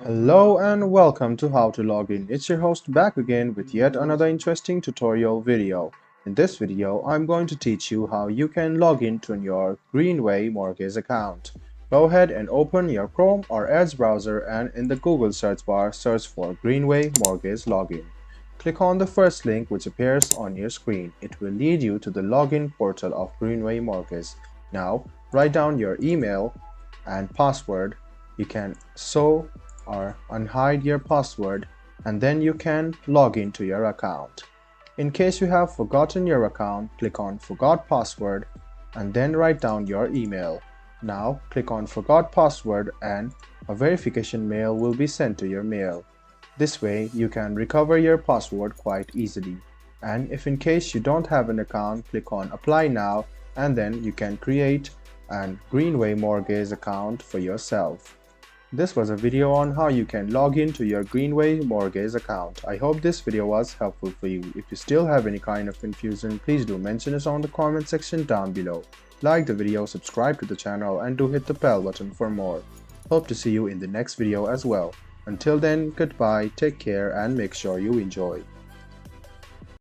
Hello and welcome to How to Log In. It's your host back again with yet another interesting tutorial video. In this video, I'm going to teach you how you can log into your Greenway mortgage account. Go ahead and open your Chrome or Edge browser and in the Google search bar, search for Greenway Mortgage Login. Click on the first link which appears on your screen. It will lead you to the login portal of Greenway Mortgage. Now, write down your email and password. You can or unhide your password and then you can log into your account. In case you have forgotten your account, click on Forgot Password and then write down your email. Now click on Forgot Password and a verification mail will be sent to your mail. This way you can recover your password quite easily. And if in case you don't have an account, click on Apply Now and then you can create an Greenway Mortgage account for yourself. This was a video on how you can log into your Greenway Mortgage account. I hope this video was helpful for you. If you still have any kind of confusion, please do mention us on the comment section down below. Like the video, subscribe to the channel and do hit the bell button for more. Hope to see you in the next video as well. Until then, goodbye, take care and make sure you enjoy.